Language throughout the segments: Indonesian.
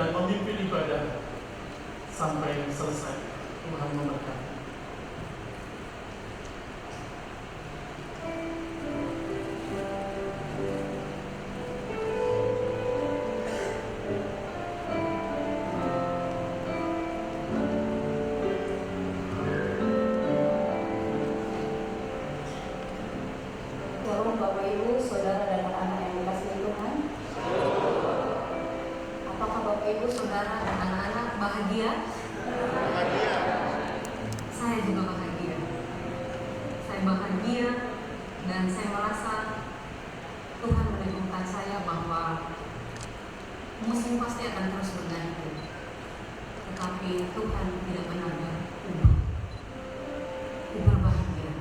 dan memimpin ibadah sampai selesai. Tuhan memberkati. Shalom Bapak Ibu, Saudara dan anak-anak yang dikasihi Tuhan. Apakah Bapak Ibu, Saudara dan anak-anak bahagia? Bahagia. Saya juga bahagia. Saya bahagia dan saya merasa Tuhan menunjukkan saya bahwa musim pasti akan terus berganti. Tetapi Tuhan tidak pernah berubah. Ku berbahagia. Ku berbahagia.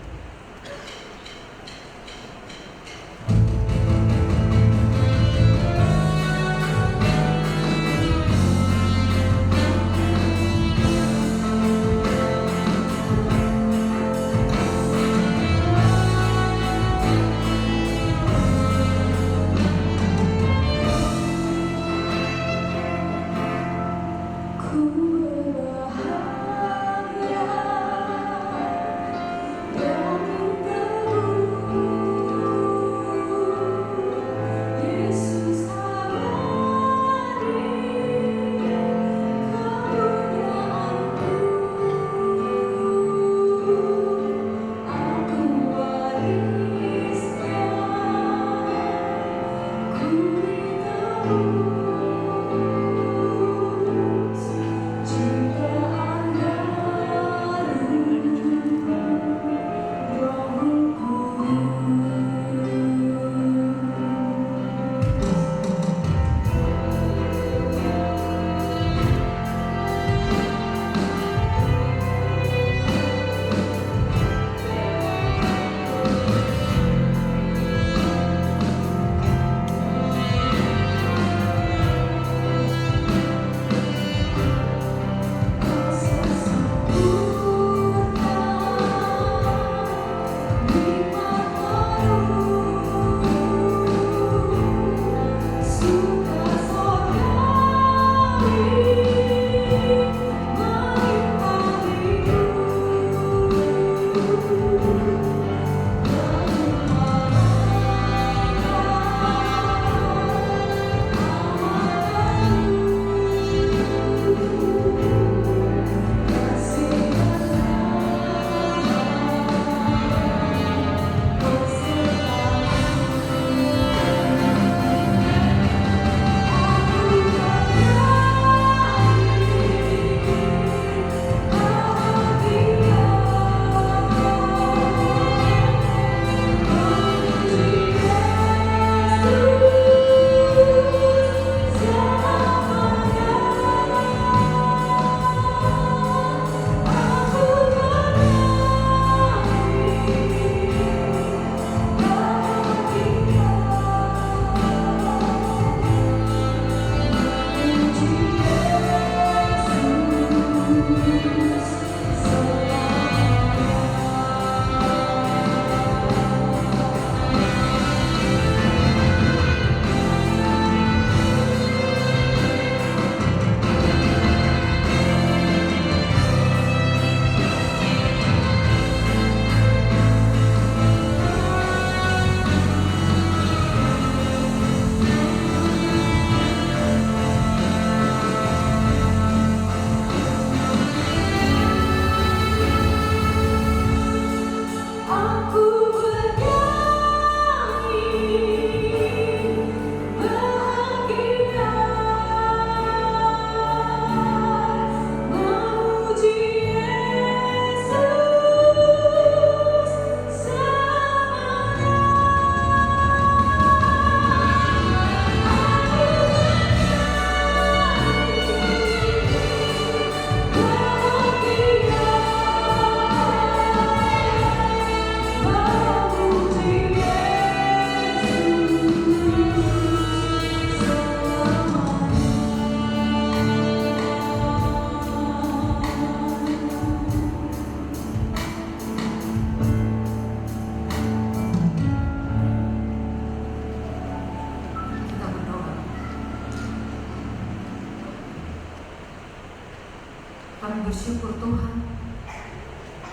Kami bersyukur Tuhan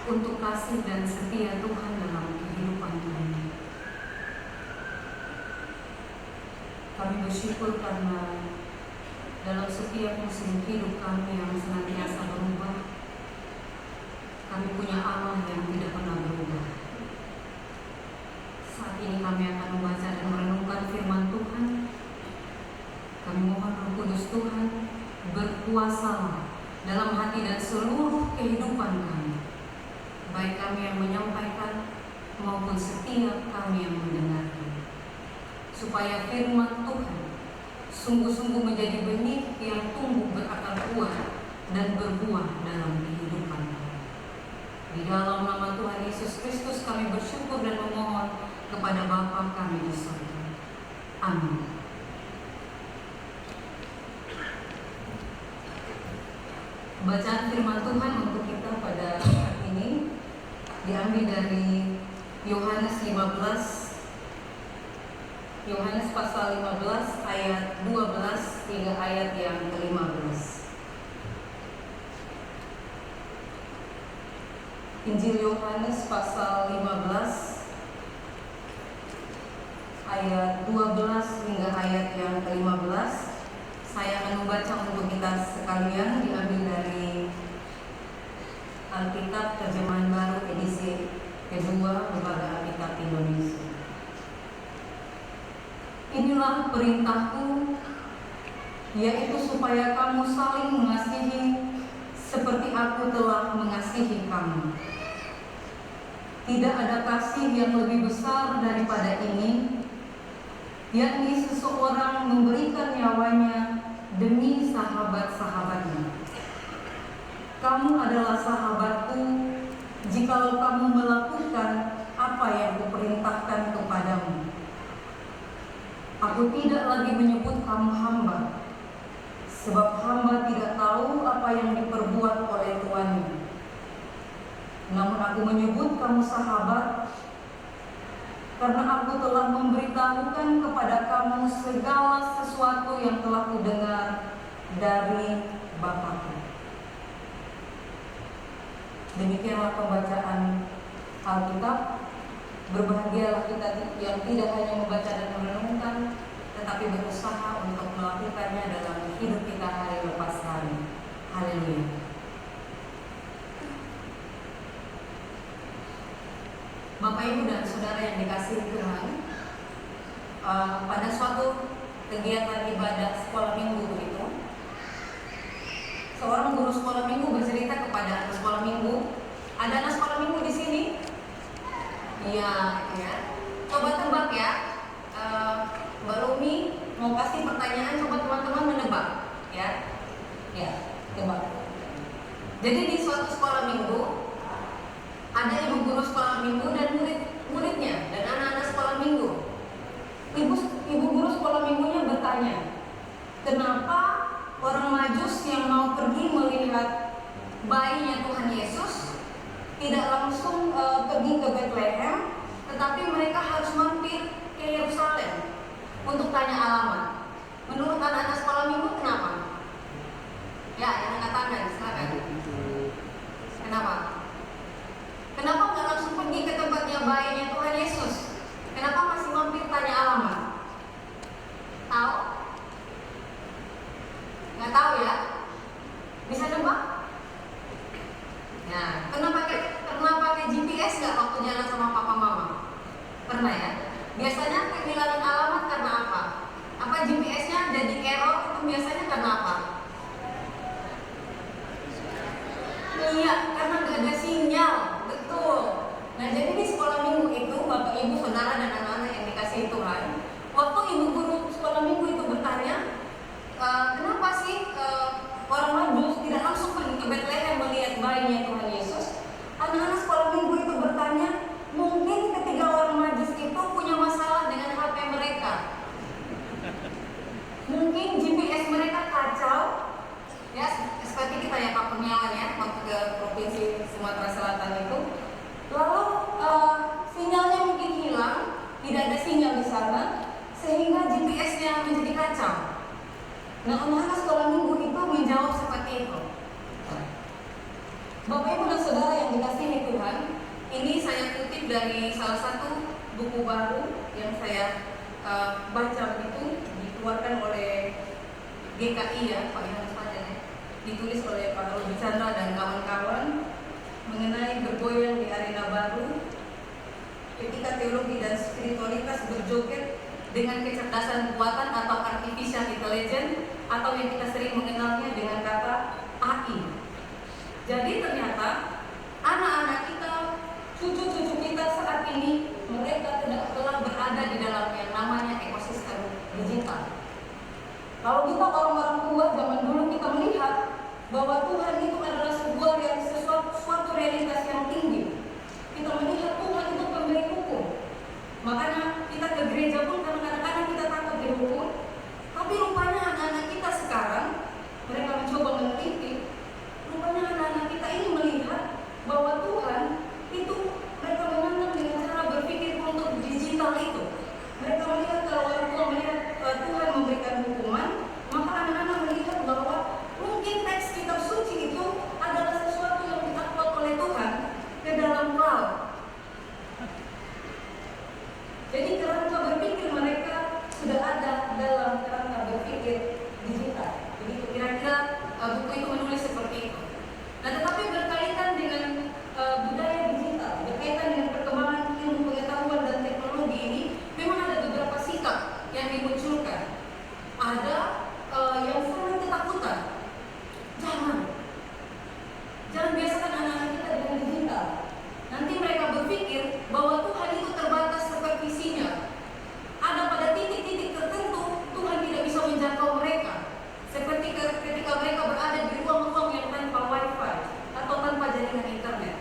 untuk kasih dan setia Tuhan dalam kehidupan kami. Kami bersyukur karena dalam setiap musim hidup kami yang senantiasa berubah, kami punya Allah yang tidak pernah berubah. Saat ini kami akan membaca dan merenungkan firman Tuhan. Kami mohon Roh Kudus Tuhan berkuasa dalam hati dan seluruh kehidupan kami, baik kami yang menyampaikan maupun setiap kami yang mendengarkan, supaya firman Tuhan sungguh-sungguh menjadi benih yang tumbuh berakar kuat dan berbuah dalam kehidupan kami. Di dalam nama Tuhan Yesus Kristus kami bersyukur dan memohon kepada Bapa kami di surga. Amin. Bacaan firman Tuhan untuk kita pada saat ini diambil dari Yohanes 15, Yohanes pasal 15 ayat 12 hingga ayat yang ke-15. Injil Yohanes pasal 15 ayat 12 hingga ayat yang ke-15. Saya akan membaca untuk kita sekalian, diambil dari Alkitab Terjemahan Baru edisi kedua Lembaga Alkitab Indonesia. Inilah perintahku, yaitu supaya kamu saling mengasihi seperti aku telah mengasihi kamu. Tidak ada kasih yang lebih besar daripada ini, yakni seseorang memberikan nyawanya demi sahabat-sahabatnya. Kamu adalah sahabatku jikalau kamu melakukan apa yang kuperintahkan kepadamu. Aku tidak lagi menyebut kamu hamba, sebab hamba tidak tahu apa yang diperbuat oleh tuannya. Namun aku menyebut kamu sahabat, karena aku telah memberitahukan kepada kamu segala sesuatu yang telah kudengar dari Bapa-Ku. Demikianlah pembacaan Alkitab. Berbahagialah kita yang tidak hanya membaca dan merenungkan, tetapi berusaha untuk melakukannya dalam hidup kita hari lepas hari. Haleluya. Bapak, Ibu, dan Saudara yang dikasihi Tuhan, pada suatu kegiatan ibadah sekolah minggu itu, seorang guru sekolah minggu bercerita kepada anak sekolah minggu. Ada anak sekolah minggu di sini? Iya, ya. Coba tebak ya. Mbak Rumi mau kasih pertanyaan, coba teman-teman menebak, ya. Ya, tebak. Jadi di suatu sekolah minggu ada ibu guru sekolah minggu dan murid-muridnya dan anak-anak sekolah minggu. Ibu guru sekolah minggunya bertanya, kenapa orang Majus yang mau pergi melihat bayinya Tuhan Yesus tidak langsung pergi ke Bethlehem, tetapi mereka harus mampir ke Yerusalem untuk tanya alamat. Menurut anak-anak sekolah minggu kenapa? Ya, yang angkat tangan, silakan. Kenapa? Kenapa nggak langsung pergi ke tempatnya bayinya Tuhan Yesus? Kenapa masih mampir tanya alamat? Tahu? Nggak tahu ya? Bisa nebak? Nah, pernah pakai GPS nggak waktu jalan sama papa mama? Pernah ya? Biasanya kehilangan alamat karena apa? Apa GPS-nya jadi error itu biasanya karena apa? Iya, karena nggak ada sinyal. Betul. Nah, jadi di sekolah minggu itu, Bapak, Ibu, Saudara, dan anak-anak yang dikasihi Tuhan, waktu ibu guru sekolah minggu itu bertanya, kenapa sih orang Majus tidak langsung pergi ke Bethlehem melihat bayinya Tuhan Yesus? Anak-anak sekolah minggu itu bertanya, mungkin ketiga orang Majus itu punya masalah dengan HP mereka. Mungkin GPS mereka kacau. Ya, seperti kita ya Pak Kurniawan ya, waktu ke Provinsi Sumatera Selatan itu. Lalu sinyalnya mungkin hilang, tidak ada sinyal di sana, sehingga GPS-nya menjadi kacau. Nah, anak-anak sekolah minggu itu menjawab seperti itu. Bapak Ibu dan Saudara yang dikasihi Tuhan, ini saya kutip dari salah satu buku baru yang saya baca, itu dikeluarkan oleh GKI ya, Pak Yohanes Fajar ya, ditulis oleh Pak Robi Chandra dan kawan-kawan mengenai bergoyang di arena baru ketika teologi dan spiritualitas berjoget dengan kecerdasan buatan atau artificial intelligence, atau yang kita sering mengenalnya dengan kata AI. Jadi ternyata anak-anak kita, cucu-cucu kita saat ini, mereka telah berada di dalam yang namanya ekosistem digital. Kalau kita orang-orang tua zaman dulu, kita melihat bahwa Tuhan itu adalah suatu realitas yang tinggi. Kita melihat Tuhan itu pemberi hukum. Makanya kita ke gereja pun kadang-kadang kita takut dihukum. Tapi rupanya anak-anak kita sekarang, mereka mencoba meneliti, rupanya anak-anak kita ini melihat bahwa Tuhan itu, mereka menantang dengan cara berpikir untuk digital itu. Mereka melihat, kalau orang tua melihat Tuhan memberikan hukuman, maka anak-anak melihat bahwa mungkin teks kitab suci itu adalah sesuatu yang diupload oleh Tuhan ke dalam cloud. Jadi kerangka berpikir mereka sudah ada dalam kerangka berpikir digital. Jadi kira-kira buku itu menulis seperti itu. Nah, tetapi berkaitan dengan budaya digital, berkaitan dengan perkembangan ilmu pengetahuan dan teknologi ini, memang ada beberapa sikap yang dimunculkan. Ada yang sangat ketakutan. Jangan biasakan anak-anak kita dengan digital. Nanti mereka berpikir bahwa Tuhan itu terbatas supervisinya. Ada pada titik-titik tertentu Tuhan tidak bisa menjangkau mereka. Seperti ketika mereka berada di ruang-ruang yang tanpa wifi atau tanpa jaringan internet.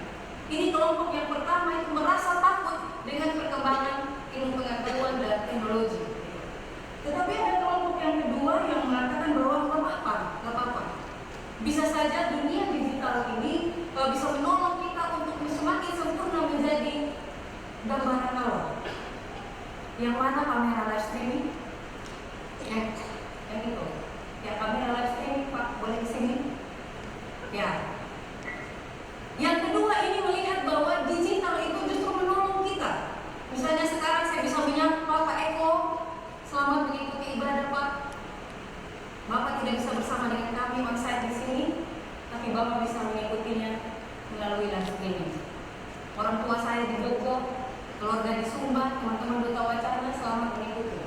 Ini kelompok yang pertama itu merasa takut dengan perkembangan ilmu pengetahuan dan teknologi. Tetapi ada kelompok yang kedua yang mengatakan bahwa nggak apa-apa. Bisa saja dunia digital ini bisa menolong kita untuk semakin sempurna menjadi gambaran awal. Yang mana kamera live streaming? Yang itu. Ya, kamera live streaming, Pak, boleh kesini? Ya. Yang kedua ini melihat bahwa digital itu justru menolong kita. Misalnya sekarang saya bisa menyapa Pak Eko, selamat mengikuti ibadah Pak. Bapak tidak bisa bersama dengan kami saya di sini, tapi Bapak bisa mengikutinya melalui live streaming. Orang tua saya di Jogja, keluarga di Sumba, teman-teman Duta Wacana selamat mengikuti.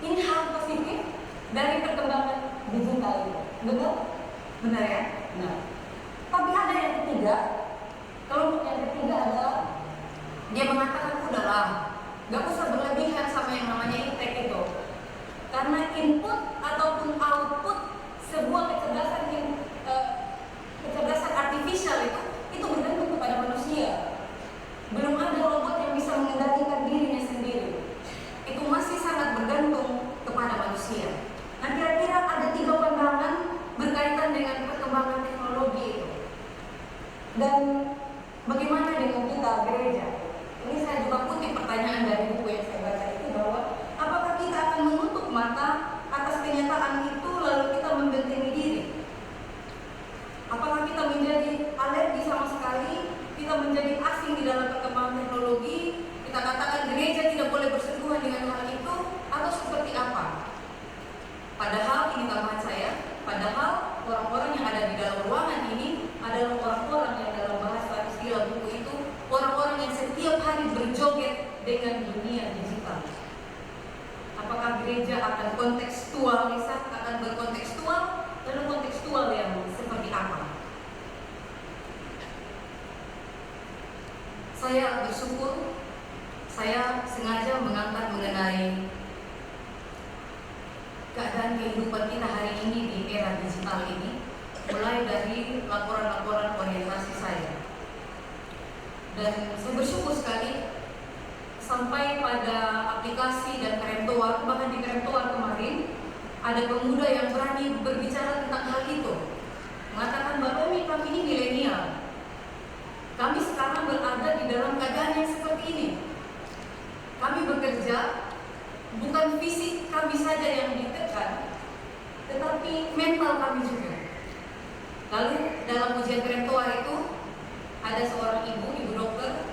Ini hal positif dari perkembangan digital itu. Betul? Benar ya? Benar. Tapi ada yang ketiga. Kelompok yang ketiga adalah dia mengatakan udahlah, gak usah berlebihan sama yang namanya iptek itu. Karena input ataupun output sebuah kecerdasan artifisial itu bergantung kepada manusia. Belum ada robot yang bisa mengendalikan dirinya sendiri. Itu masih sangat bergantung kepada manusia. Nah, kira-kira ada 3 pandangan berkaitan dengan perkembangan teknologi itu. Dan bagaimana dengan kita gereja? Ini saya juga kutip pertanyaan dari buku yang saya baca itu, bahwa apakah kita akan menutup mata atas kenyataan itu lalu kita membentengi diri? Apakah kita menjadi alergi sama sekali? Kita menjadi asing di dalam perkembangan teknologi? Kita katakan gereja tidak boleh bersentuhan dengan hal itu? Atau seperti apa? Padahal, ini tambahan saya, padahal orang-orang yang ada di dalam ruangan ini adalah orang-orang yang dalam bahasa istilah buku itu, orang-orang yang setiap hari berjoget dengan dunia digital. Apakah gereja akan berkontekstual, lalu kontekstual yang seperti apa? Saya bersyukur, saya sengaja mengangkat mengenai keadaan kehidupan kita hari ini di era digital ini, mulai dari laporan-laporan orientasi saya. Dan saya bersyukur sekali sampai pada aplikasi dan perempuan, bahkan di perempuan kemarin ada pemuda yang berani berbicara tentang hal itu, mengatakan bahwa kami ini milenial, kami sekarang berada di dalam keadaan yang seperti ini. Kami bekerja, bukan fisik kami saja yang ditekan, tetapi mental kami juga. Lalu dalam ujian perempuan itu ada seorang ibu dokter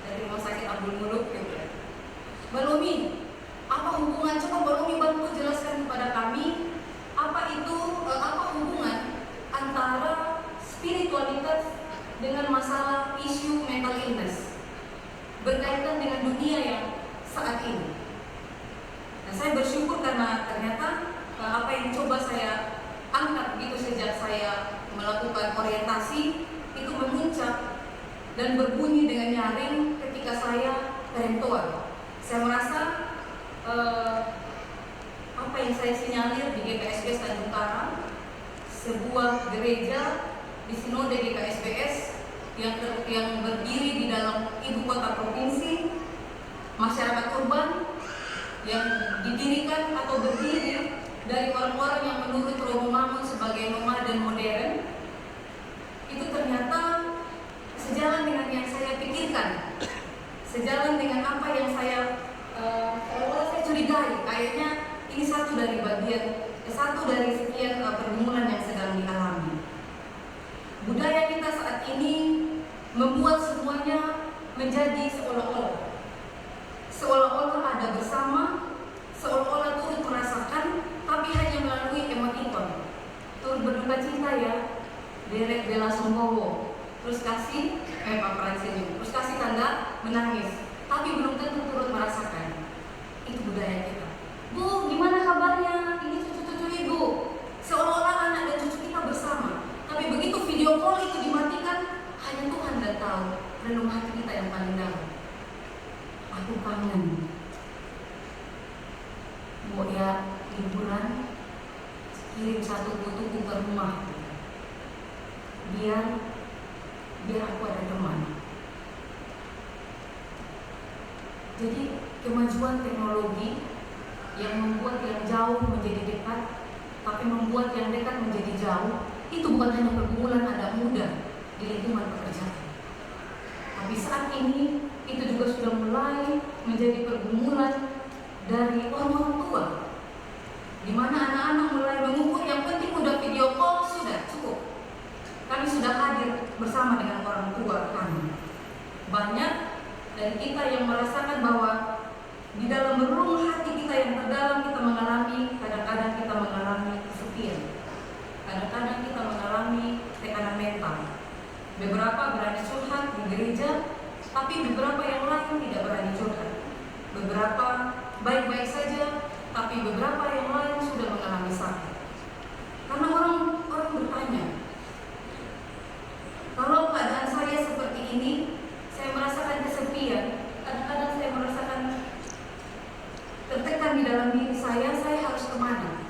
dari Rumah Sakit Abdul Muluk gitu. Mbak Lumi, apa hubungan? Coba Mbak Lumi bantu jelaskan kepada kami apa hubungan antara spiritualitas dengan masalah isu mental illness berkaitan dengan dunia yang saat ini. Nah, saya bersyukur karena ternyata apa yang coba saya angkat begitu sejak saya melakukan orientasi itu memuncak dan berbunyi dengan nyaring ketika saya perempuan. Saya merasa apa yang saya sinyalir di GKSBS Tanjung Karang, sebuah gereja di Sinode GKSBS yang berdiri di dalam ibu kota provinsi, masyarakat urban yang didirikan atau berdiri dari orang-orang yang menurut Romo Mangun sebagai nomaden modern, itu ternyata sejalan dengan yang saya pikirkan, sejalan dengan apa yang saya curigai. Kayaknya ini satu dari sekian pergumulan yang sedang dialami. Budaya kita saat ini membuat semuanya menjadi seolah-olah ada bersama, seolah-olah turut merasakan, tapi hanya melalui emotikon. Turut berduka cita ya, Derek Bella Sungkowo, terus kasih Pak Pransenyum, terus kasih tanda menangis, tapi belum tentu turut merasakan. Itu budaya kita. Bu, gimana kabarnya? Ini cucu-cucu ibu. Seolah-olah anak dan cucu kita bersama, tapi begitu video call itu dimatikan, hanya Tuhan dan tahu relung hati kita yang paling dalam. Aku kangen. Mau ya liburan, kirim satu fotoku ke rumah. Biar aku ada teman. Jadi kemajuan teknologi yang membuat yang jauh menjadi dekat, tapi membuat yang dekat menjadi jauh, itu bukan hanya pergumulan anak muda di lingkungan pekerjaan. Tapi saat ini itu juga sudah mulai menjadi pergumulan dari orang tua, di mana anak-anak mulai mengukur yang penting udah video call sudah cukup. Kami sudah hadir bersama dengan orang tua kami. Banyak dari kita yang merasakan bahwa di dalam relung hati kita yang terdalam kita kadang-kadang kita mengalami kesepian. Kadang-kadang kita mengalami tekanan mental. Beberapa berani curhat di gereja, tapi beberapa yang lain tidak berani curhat. Beberapa baik-baik saja, tapi beberapa yang lain sudah mengalami sakit. Karena orang bertanya, kalau keadaan saya seperti ini, saya merasakan kesepian, kadang-kadang saya merasakan tertekan di dalam diri saya harus kemana?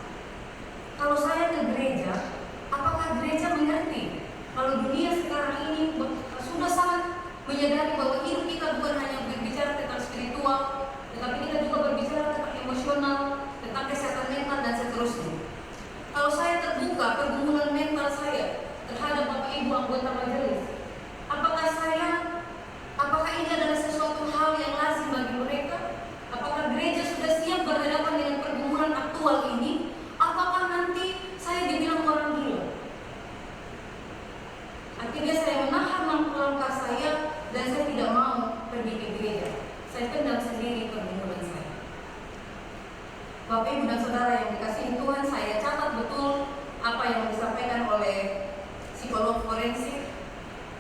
Kalau saya ke gereja, apakah gereja mengerti kalau dunia sekarang ini sudah sangat menyadari bahwa hidup kita bukan hanya berbicara tentang spiritual, tetapi kita juga berbicara tentang emosional, tentang kesehatan mental dan seterusnya. Kalau saya terbuka pergumulan mental saya terhadap Bapak Ibu anggota majelis, apakah ini adalah sesuatu hal yang lazim bagi mereka? Apakah gereja sudah siap berhadapan dengan pergumulan aktual ini? Apakah nanti saya dibilang orang gila? Akhirnya saya menahan langkah saya dan saya tidak mau pergi ke gereja. Saya pendam sendiri pergumulan saya. Bapak Ibu dan Saudara yang dikasihi Tuhan, saya catat betul apa yang disampaikan oleh psikolog forensik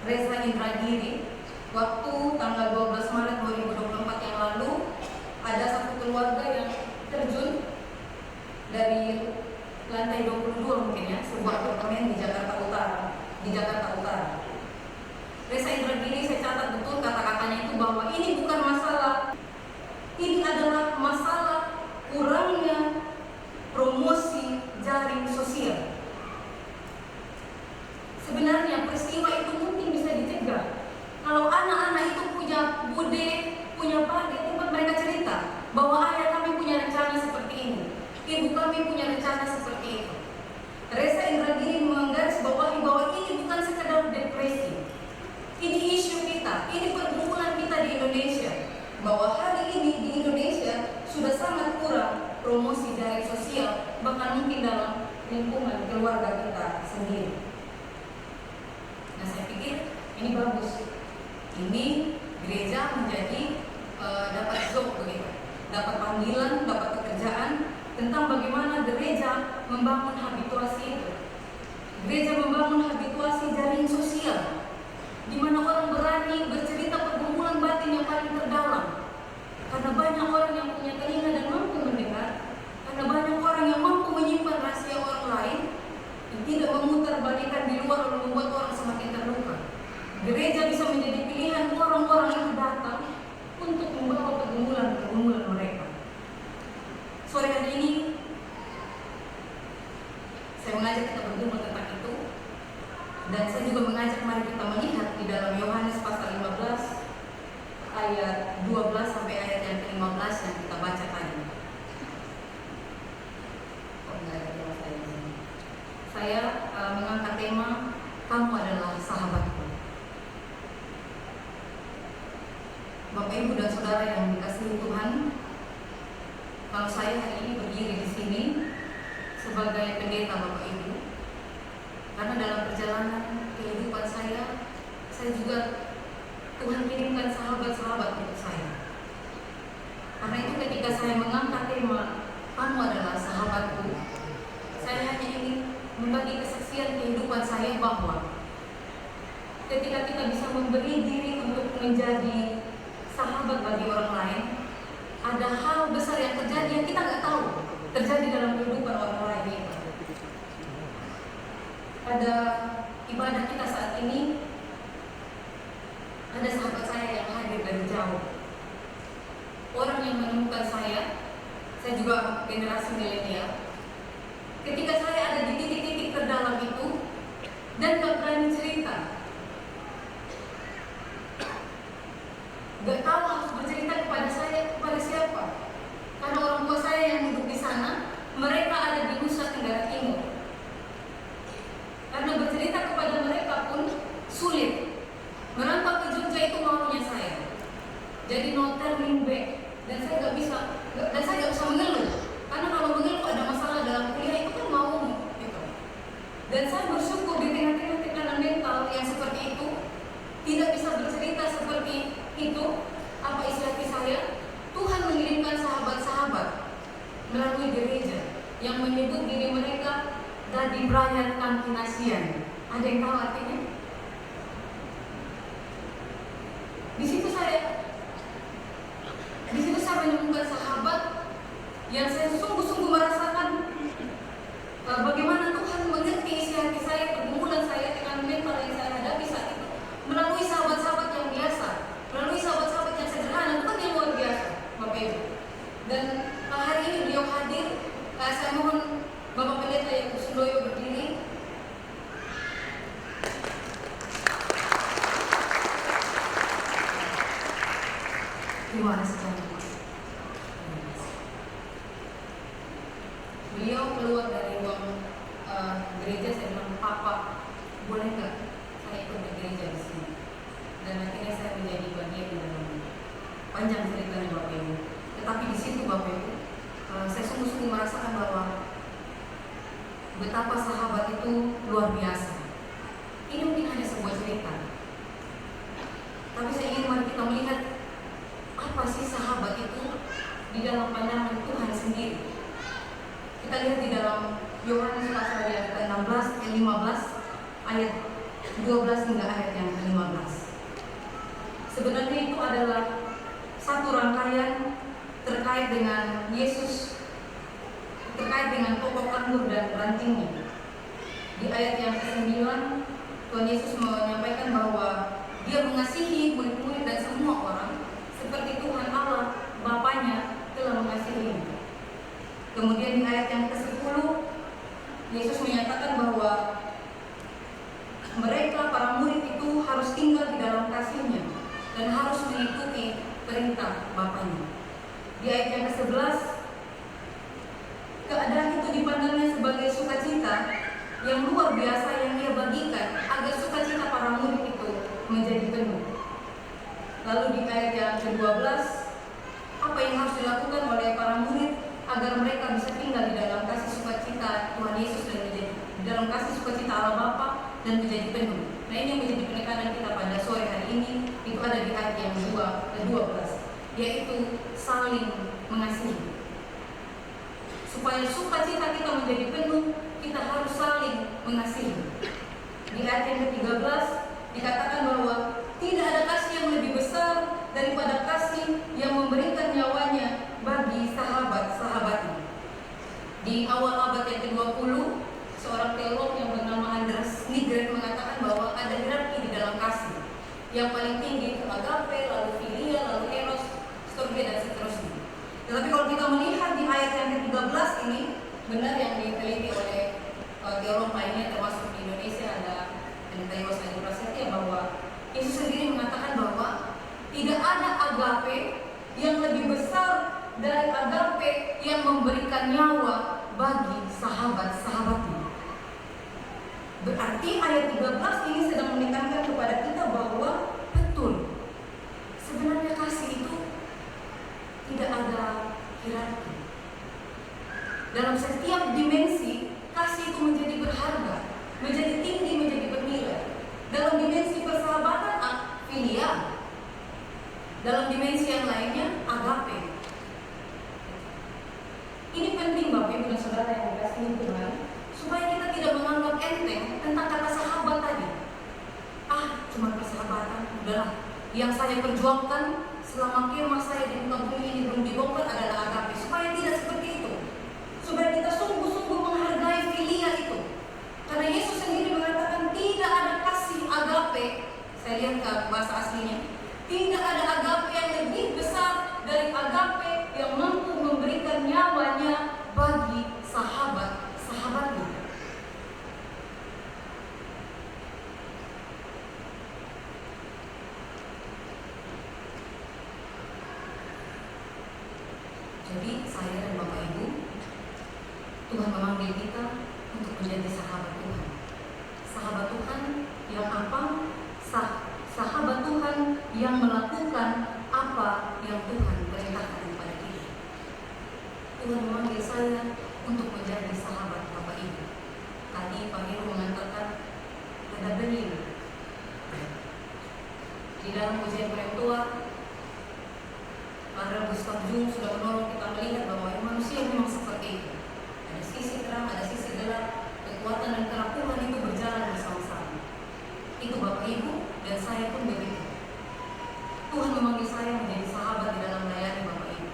Reza Indragiri waktu tanggal 12 Maret 2024 yang lalu. Ada satu keluarga yang terjun dari lantai 22 mungkin ya, sebuah apartemen di Jakarta Utara. Reza Indragiri, saya catat betul kata-katanya itu bahwa ini bukan masalah, ini adalah masalah kurangnya promosi jaring sosial. Sebenarnya peristiwa itu mungkin bisa dicegah kalau anak-anak itu punya bude, punya tempat mereka cerita bahwa ayah kami punya rencana seperti ini, ibu kami punya rencana seperti itu. Reza Indragiri menggarisbawahi bahwa ini bukan sekedar depresi, ini isu kita, ini pergumulan kita di Indonesia, bahwa hari ini di Indonesia sudah sangat kurang promosi jaring sosial, bahkan mungkin dalam lingkungan keluarga kita sendiri. Nah, saya pikir ini bagus. Ini gereja menjadi dapat job begitu, dapat panggilan, dapat pekerjaan tentang bagaimana gereja membangun habituasi itu. Gereja membangun habituasi jaring sosial, di mana orang berani bercerita pergumulan batin yang paling terdalam. Karena banyak orang yang punya telinga dan mampu mendengar, karena banyak orang yang mampu menyimpan rahasia orang lain, dan tidak memutarbalikkan di luar lalu membuat orang semakin terluka. Gereja bisa menjadi pilihan orang-orang yang datang untuk membawa pergumulan-pergumulan mereka. Sore hari ini saya mengajak kita bergumul tentang itu, dan saya juga mengajak mari kita melihat di dalam Yohanes pasal 15 ayat 12 sampai ayat yang ke-15 yang kita baca tadi. Saya mengangkat tema kamu adalah sahabatku. Bapak Ibu dan Saudara yang dikasihi Tuhan, kalau saya hari ini berdiri di sini sebagai pendeta Bapak Ibu, karena dalam perjalanan kehidupan saya juga Tuhan kirimkan sahabat-sahabat untuk saya. Karena itu ketika saya mengangkat tema kamu adalah sahabatku, saya hanya ingin membagi kesaksian kehidupan saya bahwa ketika kita bisa memberi diri untuk menjadi sahabat bagi orang lain, ada hal besar yang terjadi yang kita nggak tahu terjadi dalam kehidupan orang lain itu. Pada ibadah kita saat ini, ada sahabat saya yang hadir dari jauh. Orang yang menemukan saya juga generasi milenial. Ketika saya ada di titik-titik terdalam itu dan gak berani cerita, gak tahu harus bercerita kepada siapa, karena orang tua saya yang duduk di sana, mereka ada di Nusa Tenggara Timur. Karena bercerita kepada mereka pun sulit. Merantau ke Jogja itu maunya saya. Jadi no turning back. Dan saya gak bisa mengeluh. Karena kalau mengeluh ada masalah dalam kuliah itu kan mau gitu. Dan saya bersyukur di tengah-tengah tekanan mental yang seperti itu, tidak bisa bercerita seperti itu. Apa istilah saya? Tuhan mengirimkan sahabat-sahabat melalui gereja yang menyebut diri mereka Dadi Brian Kamkinasian. Ada yang tahu artinya? Di situ saya menemukan sahabat yang saya sungguh-sungguh merasakan bagaimana Tuhan mengerti isi hati saya, pergumulan saya, tekanan mental yang saya hadapi saat itu melalui sahabat-sahabat yang biasa, melalui sahabat-sahabat yang sederhana, bukan yang luar biasa, Bapak Ibu. Dan hari ini beliau hadir. Saya mohon Bapak Pendeta yang Sundoyo berdiri. Terima kasih. Beliau keluar dari ruang gereja, saya bilang, Papa, boleh nggak saya ikut di gereja di sini? Dan akhirnya saya menjadi bagian dari panjang ceritanya Bapak Ibu. Tetapi di situ Bapak Ibu, saya sungguh-sungguh merasakan bahwa betapa sahabat itu luar biasa. Ini mungkin hanya sebuah cerita, tapi saya ingin mari kita melihat apa sih sahabat itu di dalam pandangan Tuhan sendiri. Kita lihat di dalam Yohanes pasal yang ke-16, ke-15, ayat 12 hingga ayat yang ke-15. Sebenarnya itu adalah satu rangkaian terkait dengan Yesus, terkait dengan pokok anggur dan rantingnya. Di ayat yang ke-9, Tuhan Yesus menyampaikan bahwa Dia mengasihi murid-murid dan semua orang seperti Tuhan Allah Bapanya telah mengasihi. Kemudian di ayat yang ke-10, Yesus menyatakan bahwa mereka, para murid itu harus tinggal di dalam kasih-Nya dan harus mengikuti perintah Bapanya. Di ayat yang ke-11, keadaan itu dipandangnya sebagai sukacita yang luar biasa yang Dia bagikan agar sukacita para murid itu menjadi penuh. Lalu di ayat yang ke-12, apa yang harus dilakukan oleh para murid agar mereka bisa tinggal di dalam kasih sukacita Tuhan Yesus dan menjadi di dalam kasih sukacita Allah Bapa dan menjadi penuh. Nah, ini yang menjadi penekanan kita pada sore hari ini, itu ada di ayat yang 12, yaitu saling mengasihi. Supaya sukacita kita menjadi penuh, kita harus saling mengasihi. Di ayat yang ke-13 dikatakan bahwa tidak ada kasih yang lebih besar daripada kasih yang memberikan nyawanya bagi sahabat-sahabatnya. Di awal abad yang ke-20, seorang teolog yang bernama Andreas Nigret mengatakan bahwa ada hierarki di dalam kasih. Yang paling tinggi itu agape, lalu filia, lalu eros, storge, dan seterusnya. Tetapi kalau kita melihat di ayat yang ke-13 ini, benar yang diteliti oleh teolog lainnya, termasuk di Indonesia ada Anintaios Adi Prasetya, bahwa Yesus sendiri mengatakan bahwa tidak ada agape yang lebih besar dari agape yang memberikan nyawa bagi sahabat-sahabatnya. Berarti ayat 13 ini sedang menekankan kepada kita bahwa betul, sebenarnya kasih itu tidak ada hierarki. Dalam setiap dimensi, kasih itu menjadi berharga, menjadi tinggi, menjadi bernilai. Dalam dimensi persahabatan, filia. Dalam dimensi yang lainnya, agape. Ini penting Bapak Ibu dan Saudara yang dikasihi Tuhan, supaya kita tidak menganggap enteng tentang kata sahabat tadi. Cuma persahabatan, udahlah. Yang saya perjuangkan selama kemah saya di muka bumi ini belum dibongkar adalah agape. Supaya tidak seperti itu. Supaya kita sungguh-sungguh menghargai filia itu. Karena Yesus sendiri mengatakan tidak ada kasih agape. Saya lihat ke bahasa aslinya. Tidak ada agape yang lebih besar dari agape yang mampu memberikan nyawanya bagi sahabat-sahabatnya. Jadi saya dan Bapak Ibu, Tuhan memanggil kita untuk menjadi sahabat Tuhan. Sahabat Tuhan yang apa? Sahabat Tuhan yang melakukan apa yang Tuhan perintahkan kepada kita. Tuhan memanggil saya untuk menjadi sahabat Bapak Ibu. Tadi Pak Heru mengatakan ada dalil. Di dalam ujian perempuan, Padre Gustav Jung sudah menolong kita melihat bahwa manusia memang seperti itu. Ada sisi terang, ada sisi gelap. Kekuatan dan kerapuhan itu berjalan bersama-sama. Itu Bapak Ibu dan saya pun begitu. Tuhan memanggil saya menjadi sahabat di dalam melayani Bapak Ibu.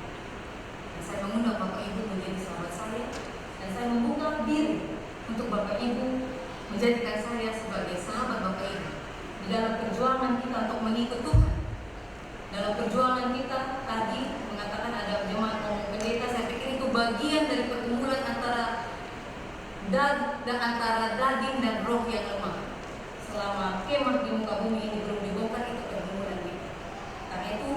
Dan saya mengundang Bapak Ibu menjadi sahabat saya. Dan saya membuka diri untuk Bapak Ibu menjadikan saya sebagai sahabat Bapak Ibu. Di dalam perjuangan kita untuk mengikut Tuhan. Dalam perjuangan kita tadi mengatakan ada jemaat ngomong pendeta, saya pikir itu bagian dari pergumulan antara daging dan roh yang lemah. Selama kemah di muka bumi ini belum dibongkar, itu pergumulan kita. Karena itu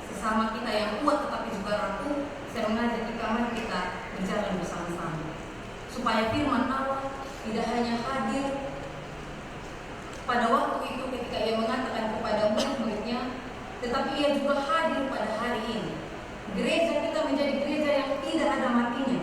sesama kita yang kuat tetapi juga rapuh, saya mengajak kita mari kita berjalan bersama-sama. Supaya firman Allah tidak hanya hadir pada waktu itu ketika ia mengatakan kepada murid-muridnya, tetapi ia juga hadir pada hari ini. Gereja kita menjadi gereja yang tidak ada matinya.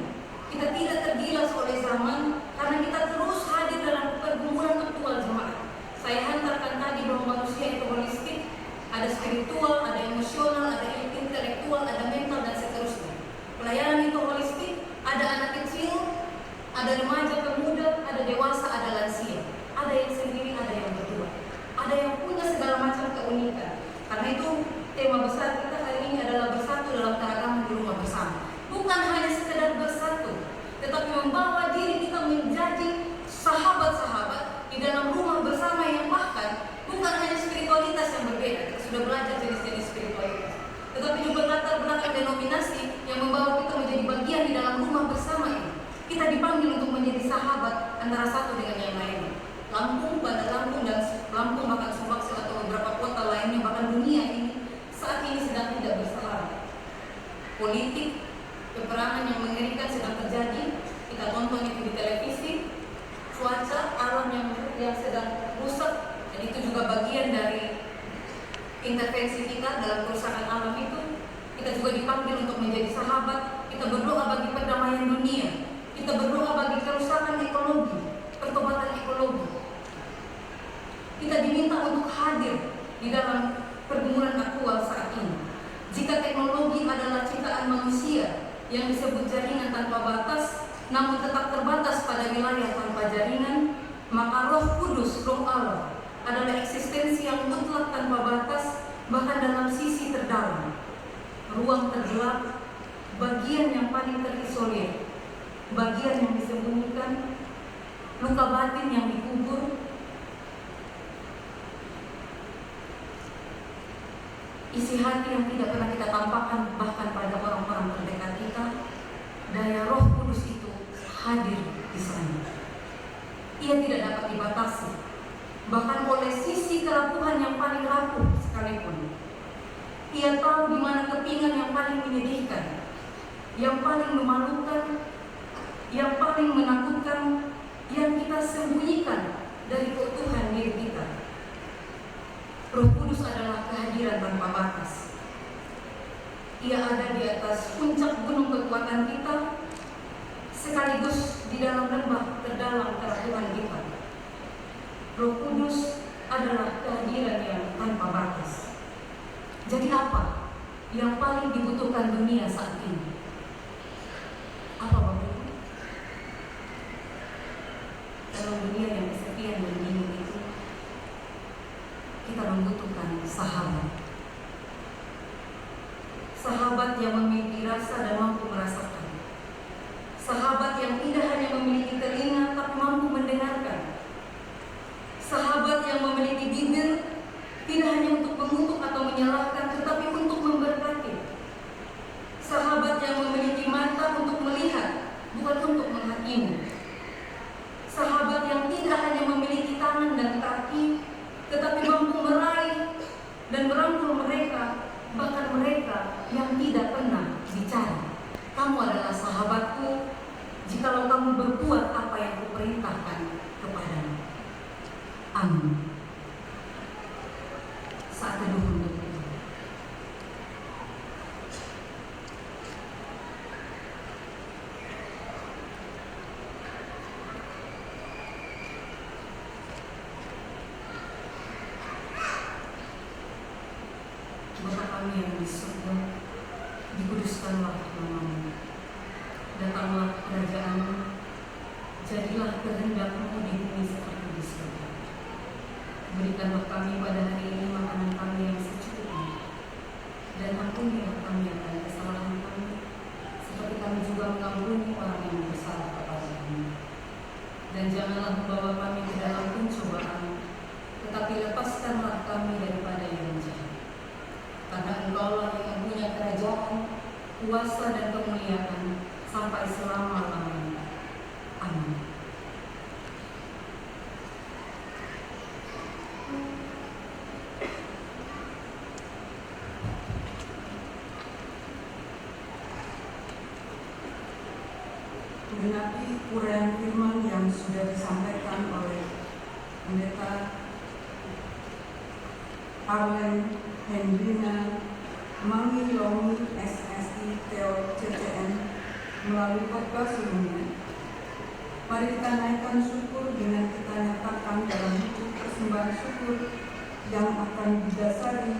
Kita tidak tergilas oleh zaman karena kita terus hadir dalam pergumulan aktual jemaat. Saya hantarkan tadi bahwa manusia itu holistik, ada spiritual, ada emosional, ada intelektual, ada mental, dan seterusnya. Pelayanan itu holistik, ada anak kecil, ada remaja, pemuda, ada dewasa, ada lansia. Ada yang sendiri, ada yang berdua. Ada yang punya segala macam keunikan. Karena itu tema besar kita hari ini adalah bersatu dalam keragaman di rumah bersama. Bukan hanya sekedar bersatu, tetapi membawa diri kita menjadi sahabat-sahabat di dalam rumah bersama yang bahkan bukan hanya spiritualitas yang berbeda. Kita sudah belajar jenis-jenis spiritualitas, tetapi juga latar belakang denominasi yang membawa kita menjadi bagian di dalam rumah bersama ini. Kita dipanggil untuk menjadi sahabat antara satu dengan yang lainnya. Lampung, Bandar Lampung, dan Lampung bahkan Sumbaksel atau beberapa kota lainnya, bahkan dunia ini saat ini sedang tidak bersahabat. Politik, peperangan yang mengerikan sedang terjadi. Kita tonton itu di televisi. Cuaca, alam yang sedang rusak, dan itu juga bagian dari intervensi kita dalam kerusakan alam itu. Kita juga dipanggil untuk menjadi sahabat. Kita berdoa bagi perdamaian dunia. Kita berdoa bagi kerusakan ekologi, pertobatan ekologi. hadir di dalam pergumulan aktual saat ini. Jika teknologi adalah ciptaan manusia yang disebut jaringan tanpa batas, namun tetap terbatas pada wilayah tanpa jaringan, maka Roh Kudus, Roh Allah, adalah eksistensi yang mutlak tanpa batas, bahkan dalam sisi terdalam, ruang tergelap, bagian yang paling terisolir, bagian yang disembunyikan, luka batin yang dikubur, isi hati yang tidak pernah kita tampakkan bahkan pada orang-orang terdekat kita. Daya Roh Kudus itu hadir di sana. Ia tidak dapat dibatasi, bahkan oleh sisi kerapuhan yang paling rapuh sekalipun. Ia tahu di mana kepingan yang paling menyedihkan, yang paling memalukan, yang paling menakutkan, yang kita sembunyikan dari keutuhan diri kita. Roh Kudus adalah kehadiran tanpa batas. Ia ada di atas puncak gunung kekuatan kita, sekaligus di dalam lembah terdalam kerapuhan kita. Roh Kudus adalah kehadiran yang tanpa batas. Jadi apa yang paling dibutuhkan dunia saat ini? Apa Bapak Ibu? Dalam dunia yang kesepian dan bingung itu, kita membutuhkan sahabat. Sahabat yang memiliki rasa dan mampu merasakan. Sahabat yang tidak hanya memiliki telinga tapi mampu mendengarkan. Sahabat yang memiliki bibir tidak hanya untuk mengutuk atau menyalahkan, tetapi untuk memberkati. Sahabat yang memiliki mata untuk melihat, bukan untuk menghakimi. Sahabat yang tidak hanya memiliki tangan dan kaki, tetapi mampu meraih dan merangkul mereka, bahkan mereka yang tidak pernah bicara. Kamu adalah sahabatku jikalau kamu berbuat apa yang kuperintahkan kepadamu. Amin. Saat teduh untuk itu. Bapa kami yang di surga, dikuduskanlah namamu. Datanglah kerajaanmu, jadilah kehendak-Mu di bumi seperti di surga. Berikanlah kami pada hari ini makanan kami yang secukupnya, dan ampunilah kami akan kesalahan kami, seperti kami juga mengampuni orang yang bersalah kepada kami. Dan janganlah membawa kami ke dalam pencobaan, tetapi lepaskanlah kami daripada yang jahat. Karena Engkaulah yang punya kerajaan, kuasa dan kemuliaan sampai selama-lamanya. Amin. Menggenapi uraian firman yang sudah disampaikan oleh Pendeta Arlen Hendrina Mangi Lomi SSI Theo CCM melalui khotbah sebelumnya, mari kita naikkan syukur dengan kita nyatakan dalam buku persembahan syukur yang akan didasari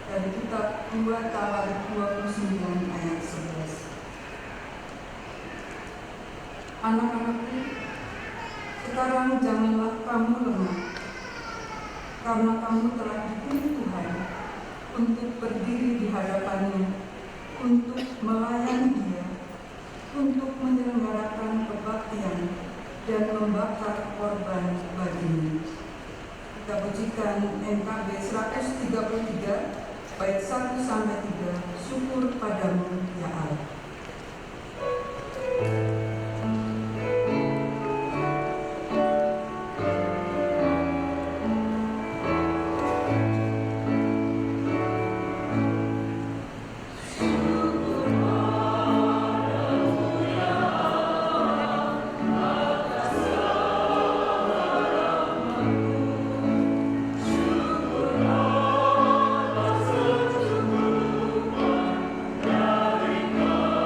dari kitab 2 Tawarikh 29 ayat 11. Anak-anakku, sekarang janganlah kamu lemah, karena kamu telah dipilih Tuhan untuk berdiri di hadapannya, untuk melayani Dia, untuk menyelenggarakan kebaktian dan membakar korban baginya. Kita pujikan NKB 133 bait 1-3, syukur padamu ya Allah. Dari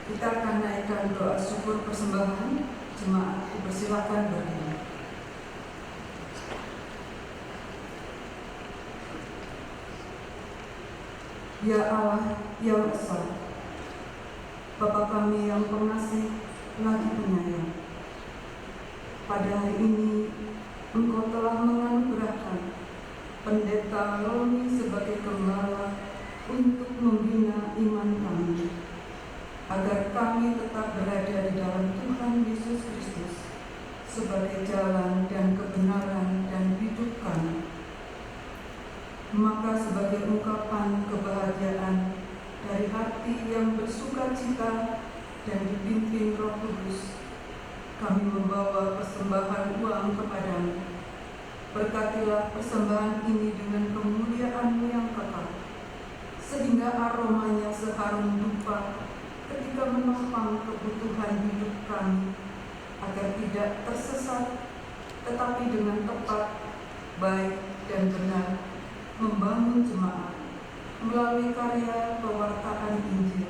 Kita akan naikkan doa syukur persembahan. Jemaat dipersilakan berdiri. Ya Allah yang esa, Bapa kami yang pengasih lagi penyayang, pada hari ini Engkau telah menganugerahkan Pendeta Romi sebagai gembala untuk membina iman kami, agar kami tetap berada di dalam Tuhan Yesus Kristus sebagai jalan dan kebenaran dan hidup kami. Maka sebagai ungkapan kebahagiaan dari hati yang bersukacita dan dipimpin Roh Kudus, kami membawa persembahan uang kepadamu. Berkatilah persembahan ini dengan kemuliaan-Mu yang kekal, sehingga aromanya seharum dupa ketika menopang kebutuhan hidup kami, agar tidak tersesat, tetapi dengan tepat, baik dan benar membangun jemaat melalui karya pewartaan Injil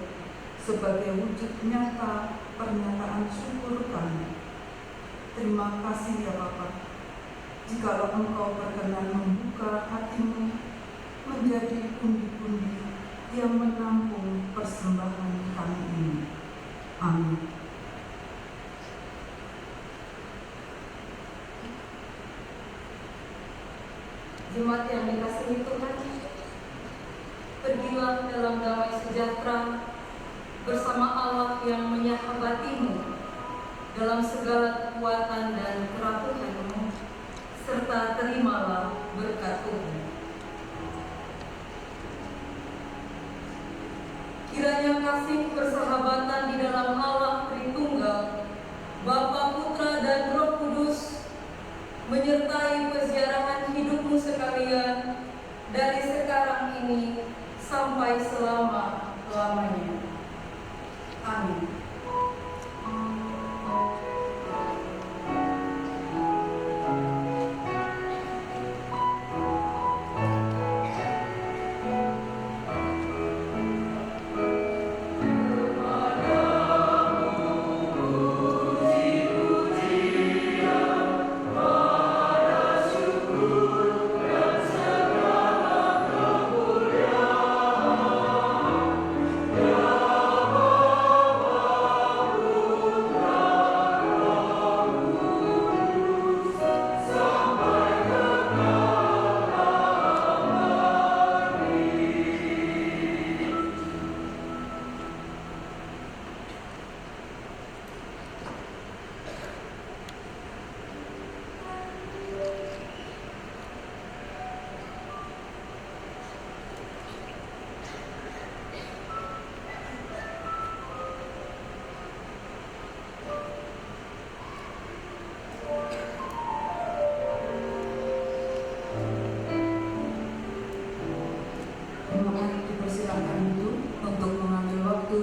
sebagai wujud nyata pernyataan syukur kami. Terima kasih ya Bapa, jikalau Engkau berkenan membuka hatimu menjadi pundi-pundi yang menampung persembahan kami ini. Amin. Jemaat yang dikasihi Tuhan, pergilah dalam damai sejahtera bersama Allah yang menyahabatimu dalam segala kekuatan dan kerapuhanmu, serta terimalah berkat Tuhan. Kiranya kasih persahabatan di dalam Allah Tritunggal, Bapa, Putra, dan Roh Kudus menyertai peziarahan hidupmu sekalian dari sekarang ini sampai selama-lamanya. Amin.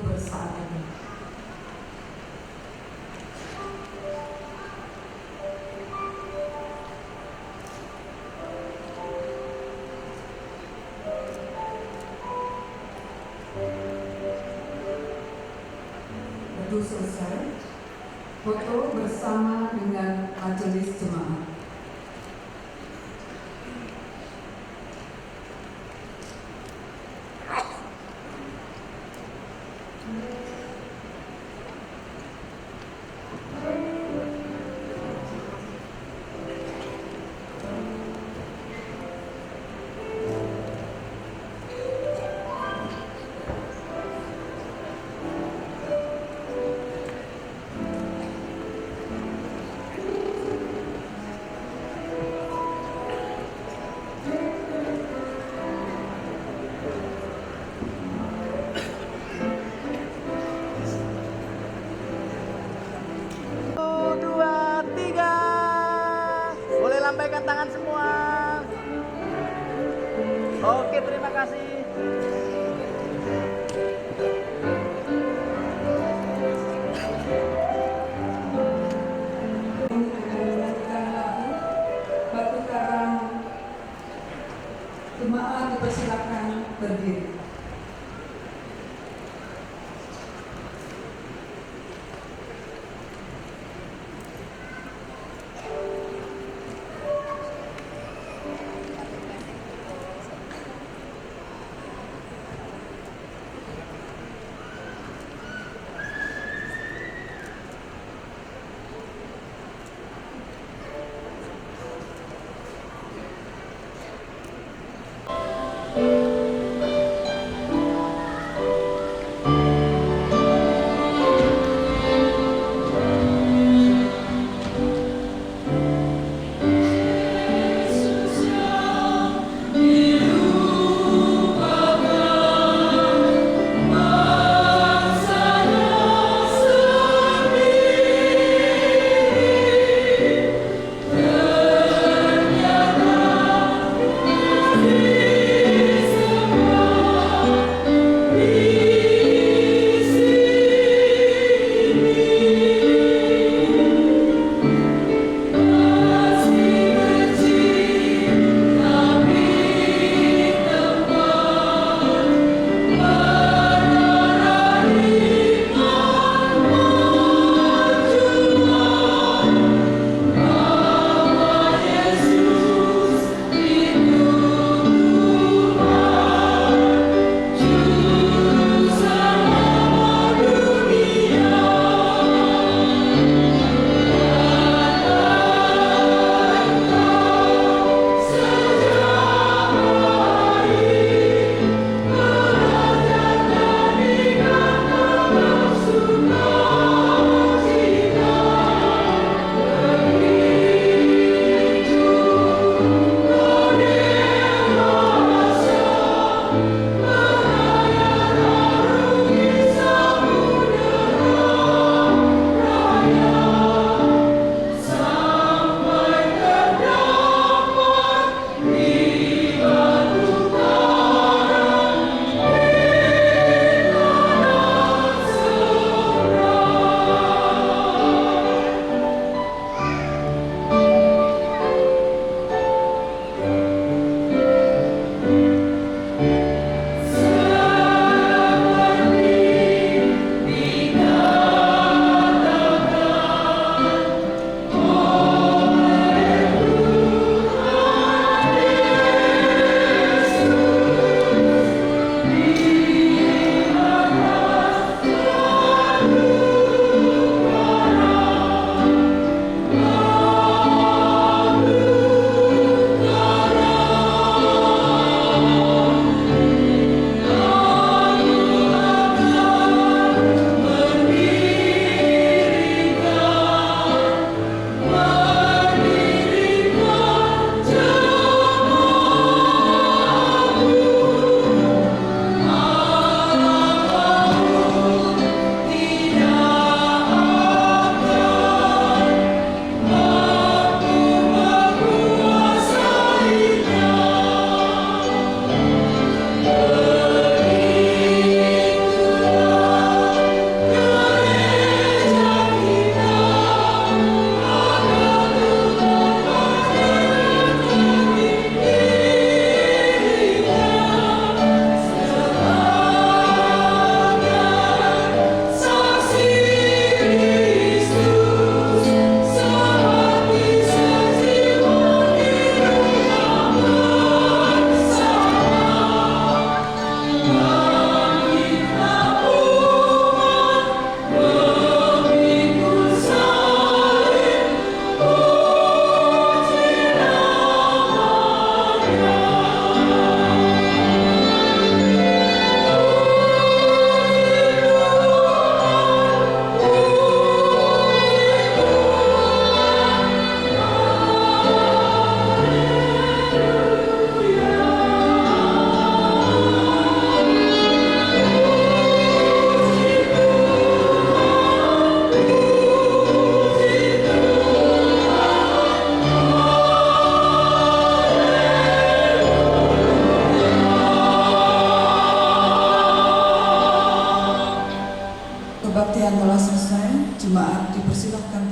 bersaat ini. Betul selesai, foto bersama dengan majelis jemaat. Kebaktian telah selesai, jemaat dipersilahkan